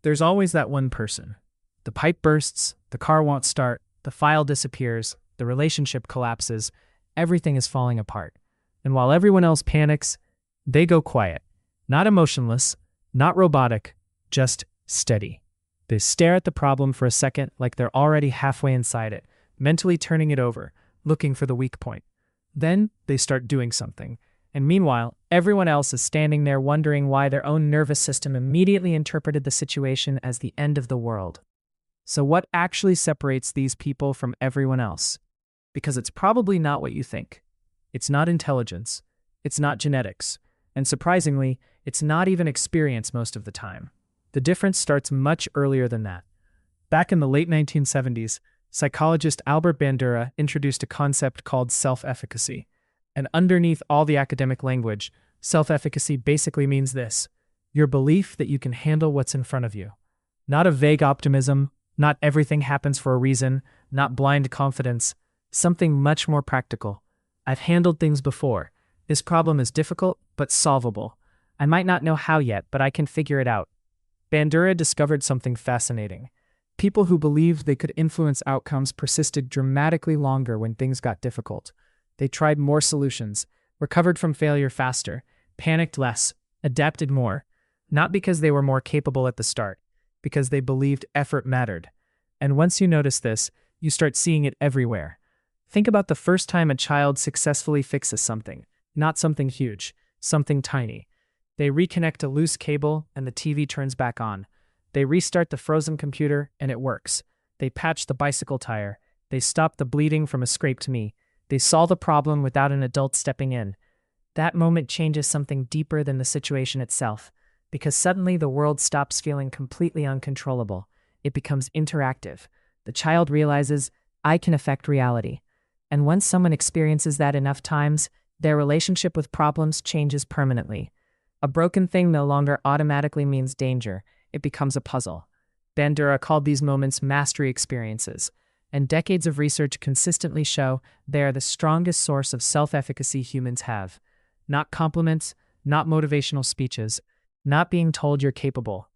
There's always that one person. The pipe bursts, the car won't start, the file disappears, the relationship collapses, everything is falling apart. And while everyone else panics, they go quiet. Not emotionless, not robotic, just steady. They stare at the problem for a second like they're already halfway inside it, mentally turning it over, looking for the weak point. Then they start doing something. And meanwhile, everyone else is standing there wondering why their own nervous system immediately interpreted the situation as the end of the world. So what actually separates these people from everyone else? Because it's probably not what you think. It's not intelligence. It's not genetics. And surprisingly, it's not even experience most of the time. The difference starts much earlier than that. Back in the late 1970s, psychologist Albert Bandura introduced a concept called self-efficacy. And underneath all the academic language, self-efficacy basically means this: your belief that you can handle what's in front of you. Not a vague optimism, not everything happens for a reason, not blind confidence, something much more practical. I've handled things before. This problem is difficult, but solvable. I might not know how yet, but I can figure it out. Bandura discovered something fascinating. People who believed they could influence outcomes persisted dramatically longer when things got difficult. They tried more solutions, recovered from failure faster, panicked less, adapted more, not because they were more capable at the start, because they believed effort mattered. And once you notice this, you start seeing it everywhere. Think about the first time a child successfully fixes something, not something huge, something tiny. They reconnect a loose cable and the TV turns back on. They restart the frozen computer and it works. They patch the bicycle tire. They stop the bleeding from a scraped knee. They solve a problem without an adult stepping in. That moment changes something deeper than the situation itself, because suddenly the world stops feeling completely uncontrollable. It becomes interactive. The child realizes, I can affect reality. And once someone experiences that enough times, their relationship with problems changes permanently. A broken thing no longer automatically means danger. It becomes a puzzle. Bandura called these moments mastery experiences. And decades of research consistently show they are the strongest source of self-efficacy humans have. Not compliments, not motivational speeches, not being told you're capable.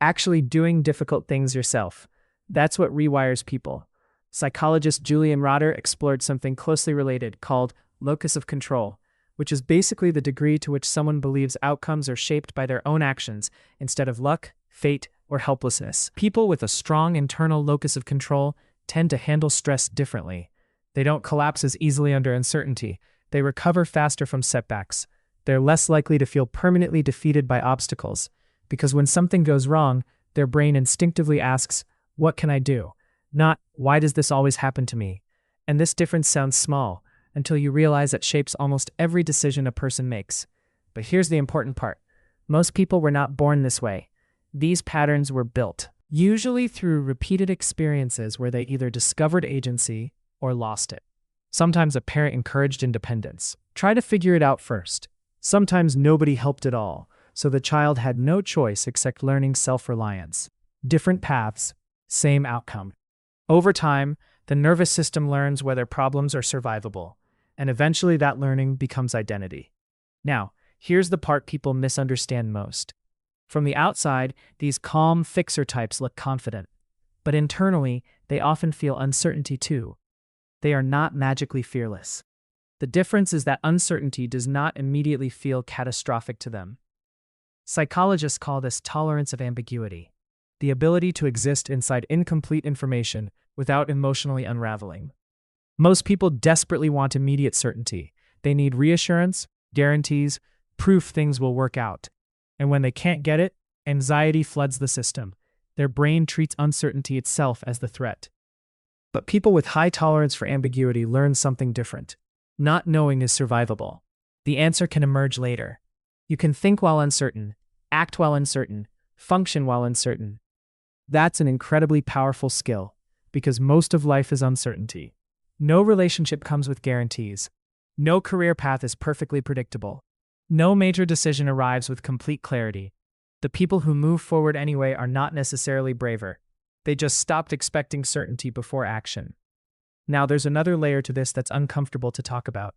Actually doing difficult things yourself. That's what rewires people. Psychologist Julian Rotter explored something closely related called locus of control, which is basically the degree to which someone believes outcomes are shaped by their own actions instead of luck, fate, or helplessness. People with a strong internal locus of control tend to handle stress differently. They don't collapse as easily under uncertainty. They recover faster from setbacks. They're less likely to feel permanently defeated by obstacles, because when something goes wrong, their brain instinctively asks, what can I do? Not, why does this always happen to me? And this difference sounds small, until you realize it shapes almost every decision a person makes. But here's the important part. Most people were not born this way. These patterns were built, usually through repeated experiences where they either discovered agency or lost it. Sometimes a parent encouraged independence. Try to figure it out first. Sometimes nobody helped at all, so the child had no choice except learning self-reliance. Different paths, same outcome. Over time, the nervous system learns whether problems are survivable, and eventually that learning becomes identity. Now, here's the part people misunderstand most. From the outside, these calm fixer types look confident, but internally, they often feel uncertainty too. They are not magically fearless. The difference is that uncertainty does not immediately feel catastrophic to them. Psychologists call this tolerance of ambiguity, the ability to exist inside incomplete information without emotionally unraveling. Most people desperately want immediate certainty. They need reassurance, guarantees, proof things will work out. And when they can't get it, anxiety floods the system. Their brain treats uncertainty itself as the threat. But people with high tolerance for ambiguity learn something different. Not knowing is survivable. The answer can emerge later. You can think while uncertain, act while uncertain, function while uncertain. That's an incredibly powerful skill, because most of life is uncertainty. No relationship comes with guarantees. No career path is perfectly predictable. No major decision arrives with complete clarity. The people who move forward anyway are not necessarily braver. They just stopped expecting certainty before action. Now, there's another layer to this that's uncomfortable to talk about.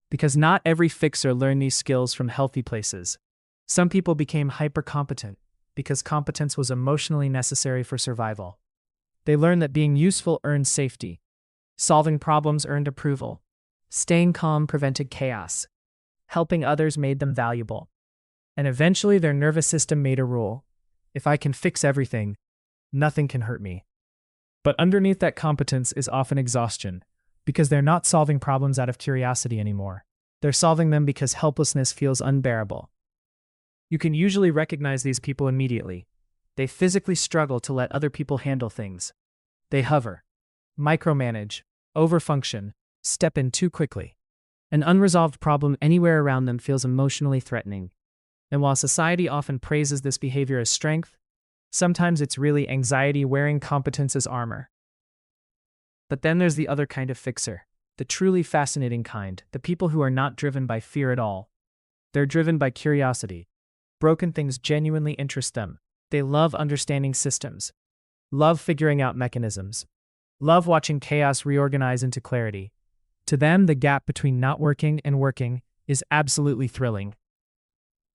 Because not every fixer learned these skills from healthy places. Some people became hyper-competent. because competence was emotionally necessary for survival. They learned that being useful earned safety, solving problems earned approval, staying calm prevented chaos, helping others made them valuable. And eventually their nervous system made a rule: if I can fix everything, nothing can hurt me. But underneath that competence is often exhaustion, because they're not solving problems out of curiosity anymore. They're solving them because helplessness feels unbearable. You can usually recognize these people immediately. They physically struggle to let other people handle things. They hover, micromanage, overfunction, step in too quickly. An unresolved problem anywhere around them feels emotionally threatening. And while society often praises this behavior as strength, sometimes it's really anxiety wearing competence as armor. But then there's the other kind of fixer, the truly fascinating kind, the people who are not driven by fear at all. They're driven by curiosity. Broken things genuinely interest them. They love understanding systems, love figuring out mechanisms, love watching chaos reorganize into clarity. To them, the gap between not working and working is absolutely thrilling.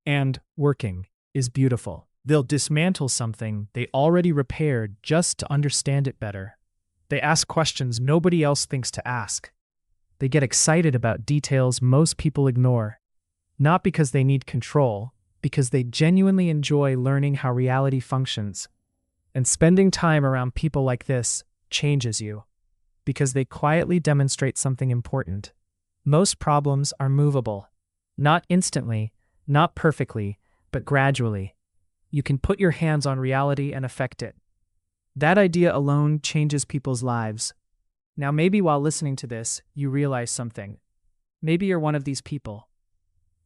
And working is beautiful. They'll dismantle something they already repaired just to understand it better. They ask questions nobody else thinks to ask. They get excited about details most people ignore, not because they need control, because they genuinely enjoy learning how reality functions. And spending time around people like this changes you, because they quietly demonstrate something important. Most problems are movable, not instantly, not perfectly, but gradually. You can put your hands on reality and affect it. That idea alone changes people's lives. Now, maybe while listening to this, you realize something. Maybe you're one of these people.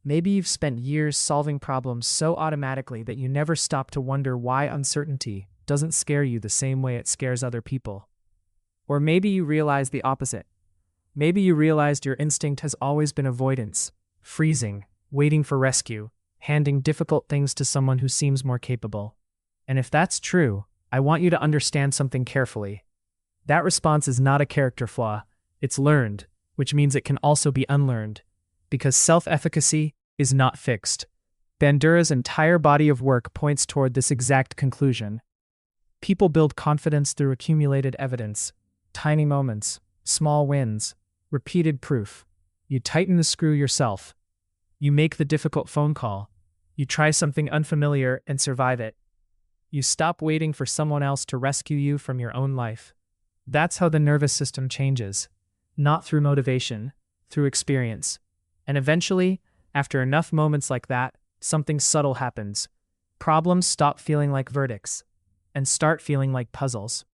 Maybe you've spent years solving problems so automatically that you never stop to wonder why uncertainty doesn't scare you the same way it scares other people. Or maybe you realize the opposite. Maybe you realized your instinct has always been avoidance, freezing, waiting for rescue, handing difficult things to someone who seems more capable. And if that's true, I want you to understand something carefully. That response is not a character flaw. It's learned, which means it can also be unlearned, because self-efficacy is not fixed. Bandura's entire body of work points toward this exact conclusion. People build confidence through accumulated evidence, tiny moments, small wins, repeated proof. You tighten the screw yourself. You make the difficult phone call. You try something unfamiliar and survive it. You stop waiting for someone else to rescue you from your own life. That's how the nervous system changes. Not through motivation, through experience. And eventually, after enough moments like that, something subtle happens. Problems stop feeling like verdicts and start feeling like puzzles.